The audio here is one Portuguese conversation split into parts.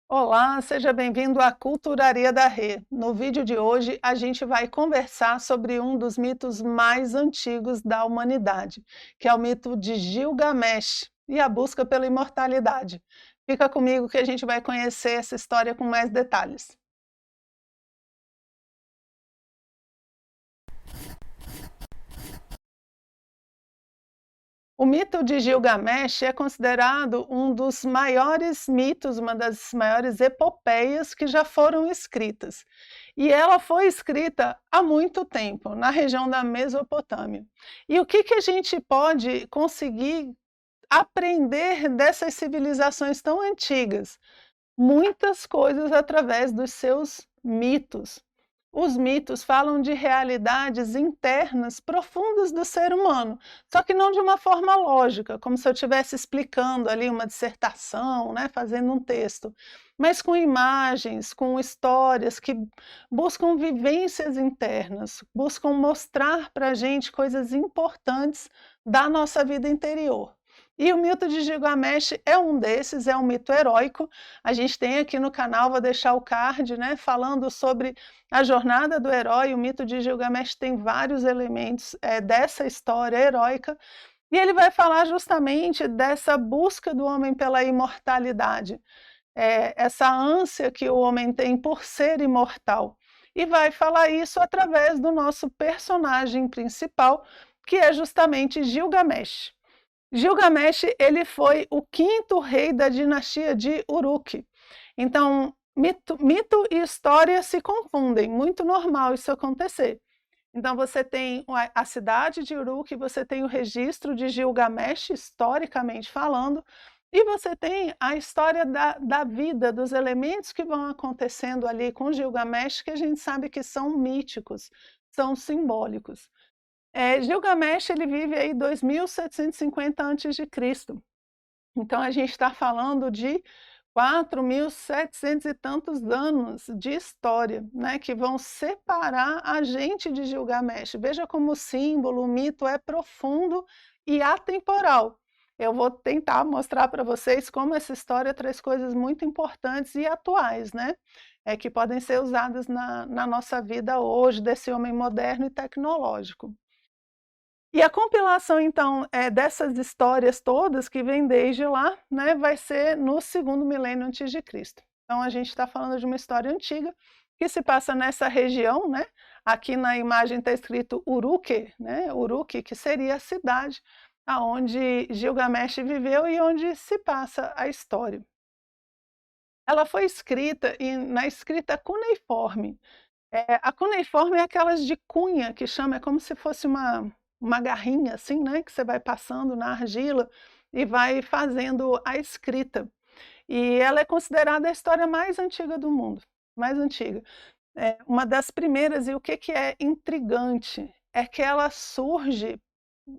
Olá, seja bem-vindo à Culturaria da Rê. No vídeo de hoje, a gente vai conversar sobre um dos mitos mais antigos da humanidade, que é o mito de Gilgamesh e a busca pela imortalidade. Fica comigo que a gente vai conhecer essa história com mais detalhes. O mito de Gilgamesh é considerado um dos maiores mitos, uma das maiores epopeias que já foram escritas. E ela foi escrita há muito tempo, na região da Mesopotâmia. E o que a gente pode conseguir aprender dessas civilizações tão antigas? Muitas coisas através dos seus mitos. Os mitos falam de realidades internas profundas do ser humano, só que não de uma forma lógica, como se eu estivesse explicando ali uma dissertação, né, fazendo um texto, mas com imagens, com histórias que buscam vivências internas, buscam mostrar para a gente coisas importantes da nossa vida interior. E o mito de Gilgamesh é um desses, é um mito heróico. A gente tem aqui no canal, vou deixar o card, né, falando sobre a jornada do herói. O mito de Gilgamesh tem vários elementos dessa história heróica, e ele vai falar justamente dessa busca do homem pela imortalidade, essa ânsia que o homem tem por ser imortal. E vai falar isso através do nosso personagem principal, que é justamente Gilgamesh. Gilgamesh, ele foi o quinto rei da dinastia de Uruk. Então, mito e história se confundem, muito normal isso acontecer. Então você tem a cidade de Uruk, você tem o registro de Gilgamesh, historicamente falando, e você tem a história da vida, dos elementos que vão acontecendo ali com Gilgamesh, que a gente sabe que são míticos, são simbólicos. Gilgamesh, ele vive aí 2750 a.C. Então a gente está falando de 4.700 e tantos anos de história, né, que vão separar a gente de Gilgamesh. Veja como o símbolo, o mito é profundo e atemporal. Eu vou tentar mostrar para vocês como essa história traz coisas muito importantes e atuais, né, que podem ser usadas na nossa vida hoje, desse homem moderno e tecnológico. E a compilação então, dessas histórias todas que vêm desde lá, né, vai ser no segundo milênio antes de Cristo. Então a gente está falando de uma história antiga, que se passa nessa região, né, aqui na imagem está escrito Uruk, né, Uruk, que seria a cidade aonde Gilgamesh viveu e onde se passa a história. Ela foi escrita na escrita cuneiforme. A cuneiforme é aquelas de cunha, que chama, é como se fosse uma garrinha assim, né, que você vai passando na argila e vai fazendo a escrita. E ela é considerada a história mais antiga do mundo, mais antiga. É uma das primeiras, e o que é intrigante é que ela surge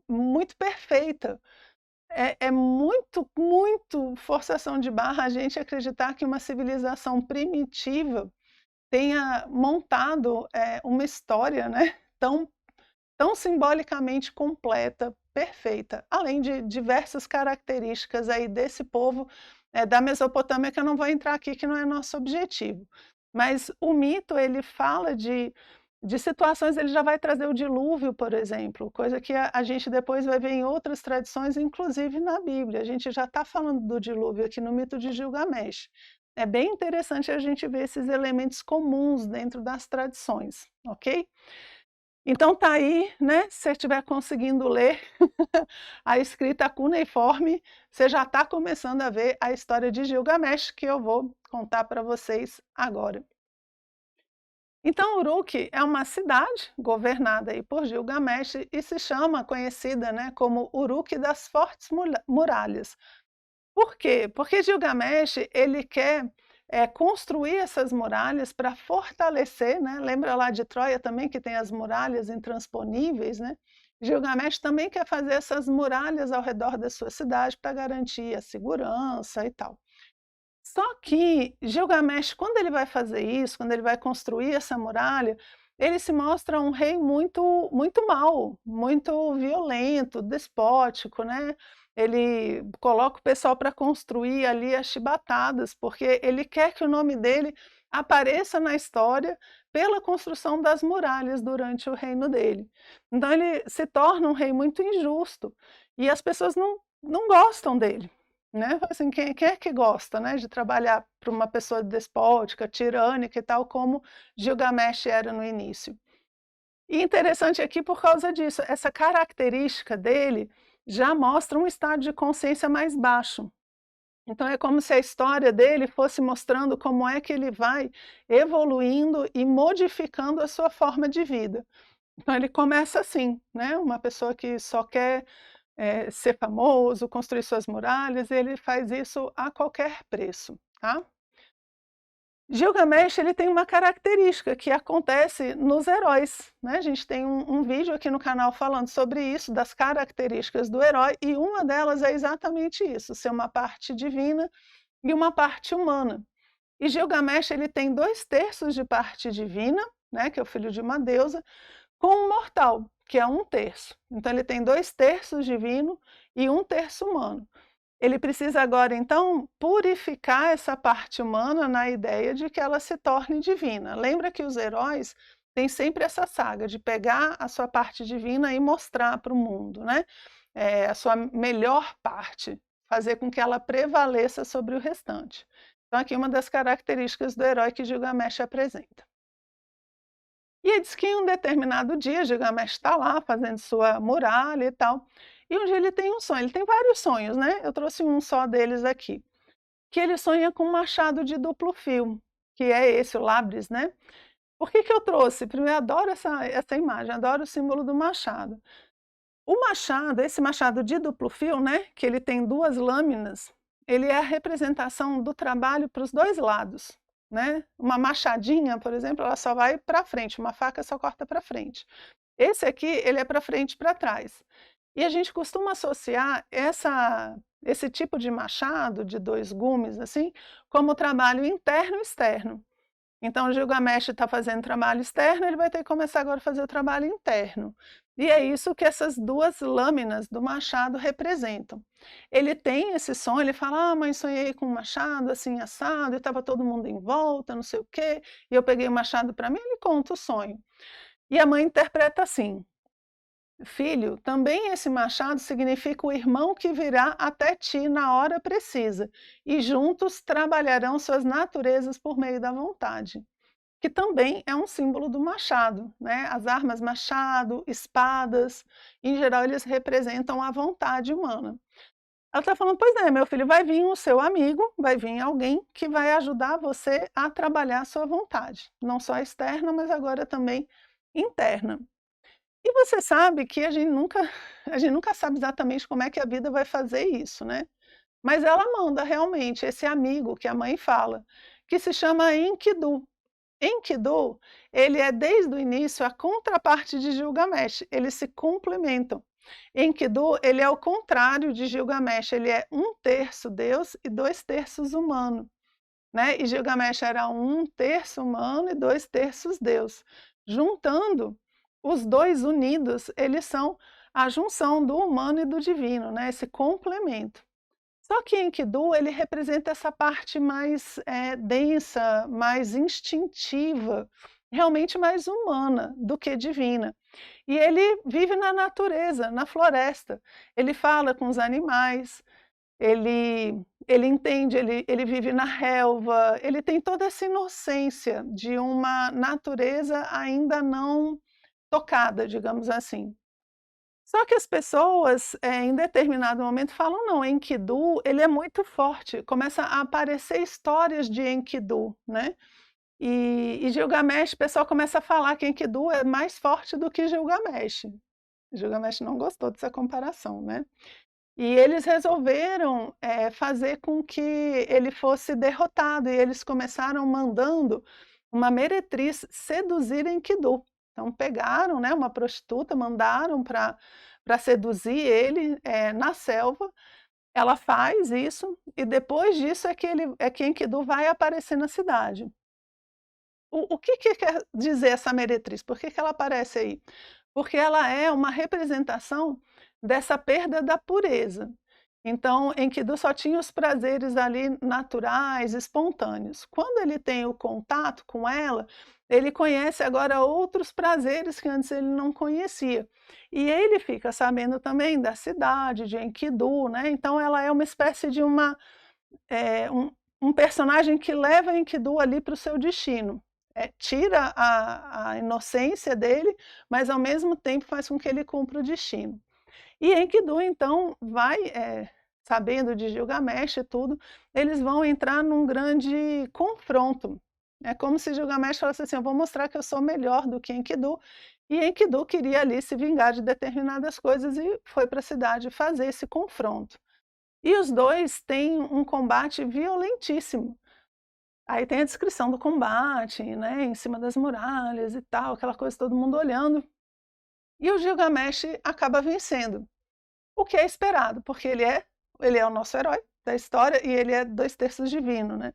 muito perfeita. É muito, muito forçação de barra a gente acreditar que uma civilização primitiva tenha montado, uma história, né, tão simbolicamente completa, perfeita, além de diversas características aí desse povo, da Mesopotâmia, que eu não vou entrar aqui, que não é nosso objetivo. Mas o mito, ele fala de situações, ele já vai trazer o dilúvio, por exemplo, coisa que a gente depois vai ver em outras tradições, inclusive na Bíblia. A gente já está falando do dilúvio aqui no mito de Gilgamesh. É bem interessante a gente ver esses elementos comuns dentro das tradições, ok? Então tá aí, né, se você estiver conseguindo ler a escrita cuneiforme, você já está começando a ver a história de Gilgamesh, que eu vou contar para vocês agora. Então Uruk é uma cidade governada aí por Gilgamesh e se chama, conhecida, né, como Uruk das Fortes Muralhas. Por quê? Porque Gilgamesh, ele quer, construir essas muralhas para fortalecer, né, lembra lá de Troia também que tem as muralhas intransponíveis, né, Gilgamesh também quer fazer essas muralhas ao redor da sua cidade para garantir a segurança e tal. Só que Gilgamesh, quando ele vai fazer isso, quando ele vai construir essa muralha, ele se mostra um rei muito muito mau, muito violento, despótico, né. ele coloca o pessoal para construir ali as chibatadas, porque ele quer que o nome dele apareça na história pela construção das muralhas durante o reino dele. Então ele se torna um rei muito injusto, e as pessoas não gostam dele, né. Assim, quem é que gosta, né, de trabalhar para uma pessoa despótica, tirânica e tal, como Gilgamesh era no início. E interessante aqui por causa disso, essa característica dele já mostra um estado de consciência mais baixo. Então é como se a história dele fosse mostrando como é que ele vai evoluindo e modificando a sua forma de vida. Então ele começa assim, né, uma pessoa que só quer, ser famoso, construir suas muralhas, ele faz isso a qualquer preço, tá. Gilgamesh, ele tem uma característica que acontece nos heróis, né, a gente tem um vídeo aqui no canal falando sobre isso, das características do herói, e uma delas é exatamente isso, ser uma parte divina e uma parte humana. E Gilgamesh, ele tem 2/3 de parte divina, né, que é o filho de uma deusa, com um mortal, que é 1/3. Então ele tem 2/3 divino e 1/3 humano. Ele precisa agora, então, purificar essa parte humana na ideia de que ela se torne divina. Lembra que os heróis têm sempre essa saga de pegar a sua parte divina e mostrar para o mundo, né? A sua melhor parte, fazer com que ela prevaleça sobre o restante. Então, aqui uma das características do herói que Gilgamesh apresenta. E aí diz que em um determinado dia, Gilgamesh está lá fazendo sua muralha e tal, e um dia ele tem um sonho, ele tem vários sonhos, né, eu trouxe um só deles aqui, que ele sonha com um machado de duplo fio, que é esse, o Labris, né. Por que que eu trouxe? Primeiro, eu adoro essa imagem, adoro o símbolo do machado. O machado, esse machado de duplo fio, né, que ele tem 2 lâminas, ele é a representação do trabalho para os 2 lados, né. Uma machadinha, por exemplo, ela só vai para frente, uma faca só corta para frente. Esse aqui, ele é para frente e para trás. E a gente costuma associar esse tipo de machado, de 2 gumes, assim, como trabalho interno e externo. Então, o Gilgamesh está fazendo trabalho externo, ele vai ter que começar agora a fazer o trabalho interno. E é isso que essas 2 lâminas do machado representam. Ele tem esse sonho, ele fala: "Ah, mãe, sonhei com um machado assim assado, e estava todo mundo em volta, não sei o quê, e eu peguei o machado para mim", ele conta o sonho. E a mãe interpreta assim: "Filho, também esse machado significa o irmão que virá até ti na hora precisa, e juntos trabalharão suas naturezas por meio da vontade", que também é um símbolo do machado, né, as armas machado, espadas, em geral eles representam a vontade humana. Ela está falando: "Pois é, meu filho, vai vir o seu amigo, vai vir alguém que vai ajudar você a trabalhar a sua vontade, não só externa, mas agora também interna". E você sabe que a gente nunca a gente nunca sabe exatamente como é que a vida vai fazer isso, né. Mas ela manda realmente esse amigo que a mãe fala, que se chama Enkidu. Enkidu, ele é desde o início a contraparte de Gilgamesh, eles se complementam. Enkidu, ele é o contrário de Gilgamesh, ele é 1/3 Deus e 2/3 humano, né, e Gilgamesh era 1/3 humano e 2/3 Deus. Juntando, os 2 unidos, eles são a junção do humano e do divino, né, esse complemento. Só que Enkidu, ele representa essa parte mais, densa, mais instintiva, realmente mais humana do que divina. E ele vive na natureza, na floresta. Ele fala com os animais, ele entende, ele vive na relva, ele tem toda essa inocência de uma natureza ainda não tocada, digamos assim. Só que as pessoas, em determinado momento falam: "Não, Enkidu, ele é muito forte", começa a aparecer histórias de Enkidu, né. E Gilgamesh, o pessoal começa a falar que Enkidu é mais forte do que Gilgamesh. Gilgamesh não gostou dessa comparação, né. E eles resolveram, fazer com que ele fosse derrotado, e eles começaram mandando uma meretriz seduzir Enkidu. Então pegaram, né, uma prostituta, mandaram para seduzir ele, na selva, ela faz isso, e depois disso é que Enkidu vai aparecer na cidade. O que que quer dizer essa meretriz? Por que que ela aparece aí? Porque ela é uma representação dessa perda da pureza. Então, Enkidu só tinha os prazeres ali naturais, espontâneos. Quando ele tem o contato com ela, ele conhece agora outros prazeres que antes ele não conhecia. E ele fica sabendo também da cidade de Enkidu, né, então ela é uma espécie de um personagem que leva Enkidu ali para o seu destino. Tira a inocência dele, mas ao mesmo tempo faz com que ele cumpra o destino. E Enkidu então vai, sabendo de Gilgamesh e tudo, eles vão entrar num grande confronto. É como se Gilgamesh falasse assim: "Eu vou mostrar que eu sou melhor do que Enkidu", e Enkidu queria ali se vingar de determinadas coisas e foi para a cidade fazer esse confronto. E os 2 têm um combate violentíssimo. Aí tem a descrição do combate, né, em cima das muralhas e tal, aquela coisa, todo mundo olhando, e o Gilgamesh acaba vencendo. O que é esperado, porque ele é o nosso herói da história e ele é 2/3 divino, né.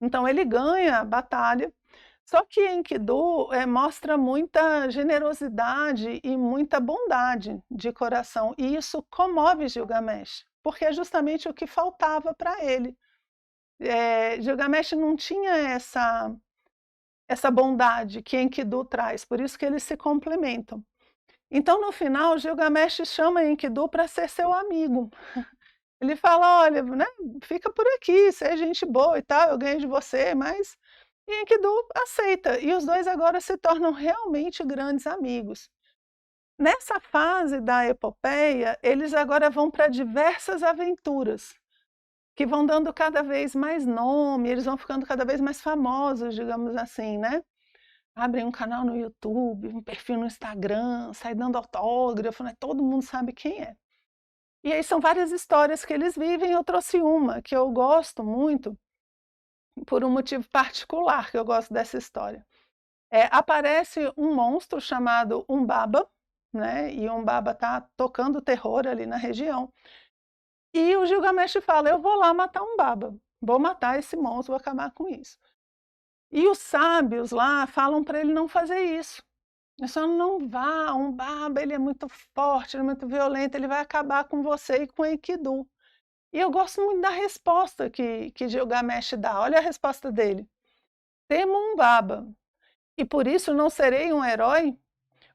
Então ele ganha a batalha, só que Enkidu, mostra muita generosidade e muita bondade de coração, e isso comove Gilgamesh, porque é justamente o que faltava para ele. Gilgamesh não tinha essa bondade que Enkidu traz, por isso que eles se complementam. Então, no final, Gilgamesh chama Enkidu para ser seu amigo. Ele fala: "Olha, né, fica por aqui, você é gente boa e tal, eu ganhei de você, mas" e Enkidu aceita, e os 2 agora se tornam realmente grandes amigos. Nessa fase da epopeia, eles agora vão para diversas aventuras, que vão dando cada vez mais nome, eles vão ficando cada vez mais famosos, digamos assim, né. Abrem um canal no YouTube, um perfil no Instagram, sai dando autógrafo, né, todo mundo sabe quem é. E aí são várias histórias que eles vivem, eu trouxe uma que eu gosto muito, por um motivo particular que eu gosto dessa história. Aparece um monstro chamado Umbaba, né, e Umbaba está tocando terror ali na região, e o Gilgamesh fala: "Eu vou lá matar Umbaba, vou matar esse monstro, vou acabar com isso". E os sábios lá falam para ele não fazer isso. "É só não vá, Umbaba ele é muito forte, ele é muito violento, ele vai acabar com você e com Enkidu". E eu gosto muito da resposta que Gilgamesh dá, olha a resposta dele: "Temo Umbaba, e por isso não serei um herói?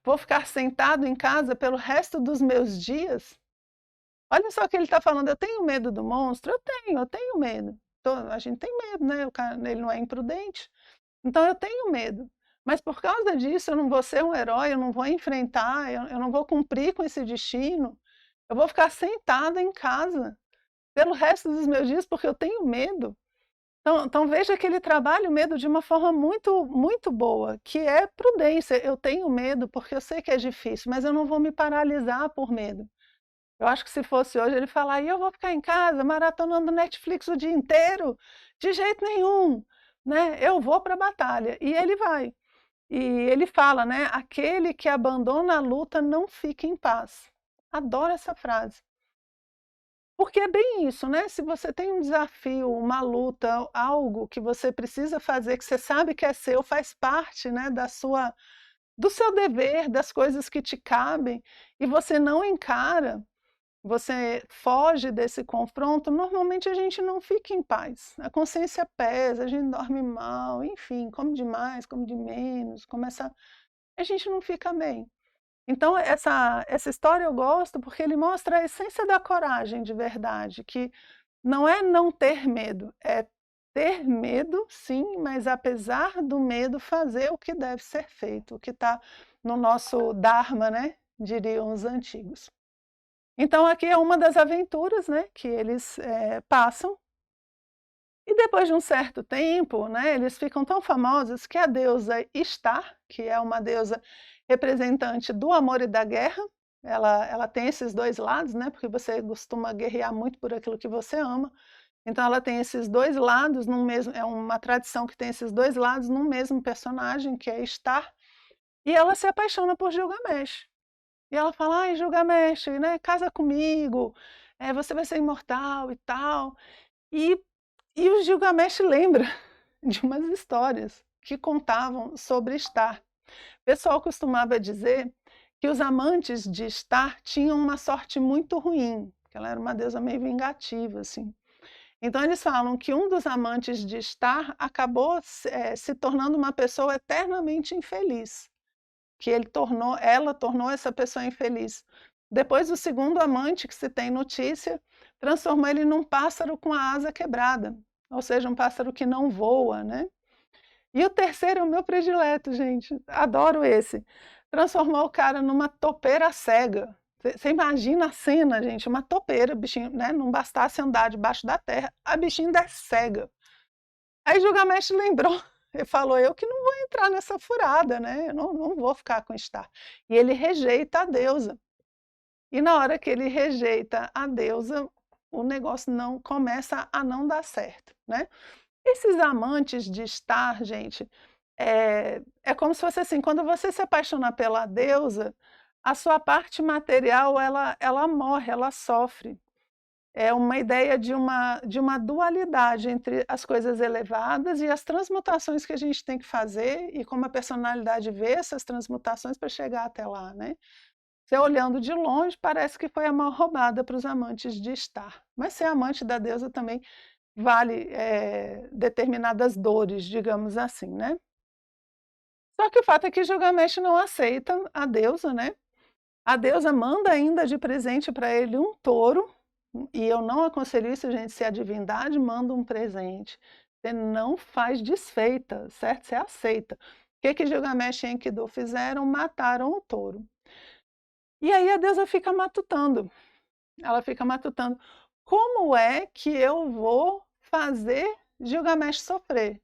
Vou ficar sentado em casa pelo resto dos meus dias?". Olha só o que ele está falando: "Eu tenho medo do monstro? Eu tenho medo. A gente tem medo, né, o cara ele não é imprudente, então eu tenho medo. Mas por causa disso eu não vou ser um herói, eu não vou enfrentar, eu não vou cumprir com esse destino, eu vou ficar sentada em casa pelo resto dos meus dias, porque eu tenho medo". Então veja que ele trabalha o medo de uma forma muito, muito boa, que é prudência. Eu tenho medo, porque eu sei que é difícil, mas eu não vou me paralisar por medo. Eu acho que se fosse hoje ele falar: "E eu vou ficar em casa maratonando Netflix o dia inteiro? De jeito nenhum, né, eu vou para a batalha", e ele vai. E ele fala, né: "Aquele que abandona a luta não fica em paz". Adoro essa frase. Porque é bem isso, né, se você tem um desafio, uma luta, algo que você precisa fazer, que você sabe que é seu, faz parte, né, do seu dever, das coisas que te cabem, e você não encara, você foge desse confronto, normalmente a gente não fica em paz. A consciência pesa, a gente dorme mal, enfim, come demais, come de menos, começa a gente não fica bem. Então essa história eu gosto, porque ele mostra a essência da coragem de verdade, que não é não ter medo, é ter medo sim, mas apesar do medo fazer o que deve ser feito, o que está no nosso dharma, né, diriam os antigos. Então aqui é uma das aventuras, né, que eles, passam, e depois de um certo tempo, né, eles ficam tão famosos que a deusa Ishtar, que é uma deusa representante do amor e da guerra, ela tem esses 2 lados, né, porque você costuma guerrear muito por aquilo que você ama, então ela tem esses 2 lados num mesmo, é uma tradição que tem esses 2 lados num mesmo personagem, que é Ishtar, e ela se apaixona por Gilgamesh. E ela fala: "Ai, Gilgamesh, né, casa comigo, você vai ser imortal e tal". E o Gilgamesh lembra de umas histórias que contavam sobre Ishtar. O pessoal costumava dizer que os amantes de Ishtar tinham uma sorte muito ruim, porque ela era uma deusa meio vingativa, assim. Então eles falam que um dos amantes de Star acabou se tornando uma pessoa eternamente infeliz, que ela tornou essa pessoa infeliz. Depois o segundo amante, que se tem notícia, transformou ele num pássaro com a asa quebrada, ou seja, um pássaro que não voa, né? E o terceiro é o meu predileto, gente, adoro esse. Transformou o cara numa topeira cega. Você imagina a cena, gente, uma topeira, bichinho, né? Não bastasse andar debaixo da terra, a bichinha ainda é cega. Aí Gilgamesh lembrou, ele falou, eu que não vou entrar nessa furada, né? Eu não vou ficar com Star. E ele rejeita a deusa. E na hora que ele rejeita a deusa, o negócio não começa a não dar certo, né? Esses amantes de Star, gente, é como se fosse assim, quando você se apaixona pela deusa, a sua parte material ela morre, ela sofre. É uma ideia de uma dualidade entre as coisas elevadas e as transmutações que a gente tem que fazer e como a personalidade vê essas transmutações para chegar até lá, né? Você olhando de longe, parece que foi a mão roubada para os amantes de Star. Mas ser amante da deusa também vale determinadas dores, digamos assim, né? Só que o fato é que Gilgamesh não aceita a deusa, né? A deusa manda ainda de presente para ele um touro, e eu não aconselho isso, gente, se a divindade manda um presente, você não faz desfeita, certo? Você aceita. O que Gilgamesh e Enkidu fizeram? Mataram o touro. E aí a deusa fica matutando, ela fica matutando, como é que eu vou fazer Gilgamesh sofrer?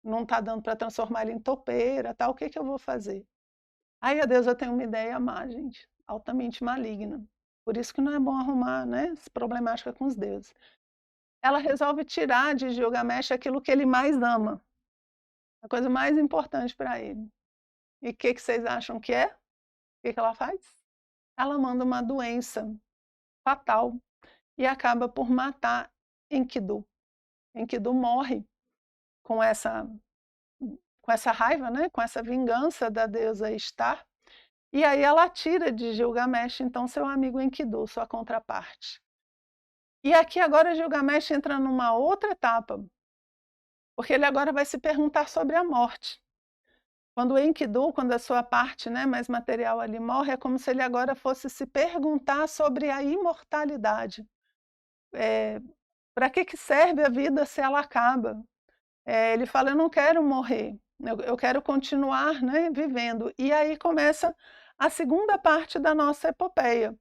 Não está dando para transformar ele em topeira, tá? O que eu vou fazer? Aí a deusa tem uma ideia má, gente, altamente maligna. Por isso que não é bom arrumar, né, problemática com os deuses. Ela resolve tirar de Gilgamesh aquilo que ele mais ama, a coisa mais importante para ele. E o que vocês acham que é? O que ela faz? Ela manda uma doença fatal e acaba por matar Enkidu. Enkidu morre com essa raiva, né? Com essa vingança da deusa Star. E aí ela tira de Gilgamesh, então, seu amigo Enkidu, sua contraparte. E aqui agora Gilgamesh entra numa outra etapa, porque ele agora vai se perguntar sobre a morte. Quando o Enkidu, quando a sua parte, né, mais material ali morre, é como se ele agora fosse se perguntar sobre a imortalidade. Para que serve a vida se ela acaba? Ele fala, eu não quero morrer, eu quero continuar, né, vivendo. E aí começa a segunda parte da nossa epopeia,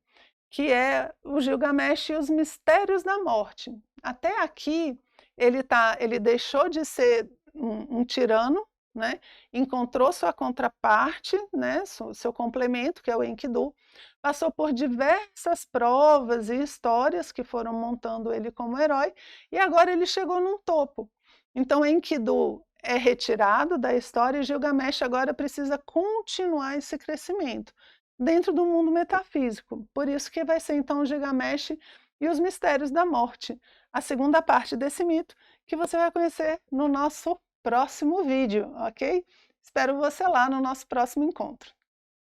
que é o Gilgamesh e os mistérios da morte. Até aqui, ele deixou de ser um tirano, né? Encontrou sua contraparte, né? seu complemento, que é o Enkidu, passou por diversas provas e histórias que foram montando ele como herói, e agora ele chegou num topo. Então Enkidu é retirado da história e Gilgamesh agora precisa continuar esse crescimento dentro do mundo metafísico. Por isso que vai ser então o Gilgamesh e os mistérios da morte, a segunda parte desse mito, que você vai conhecer no nosso próximo vídeo, ok? Espero você lá no nosso próximo encontro.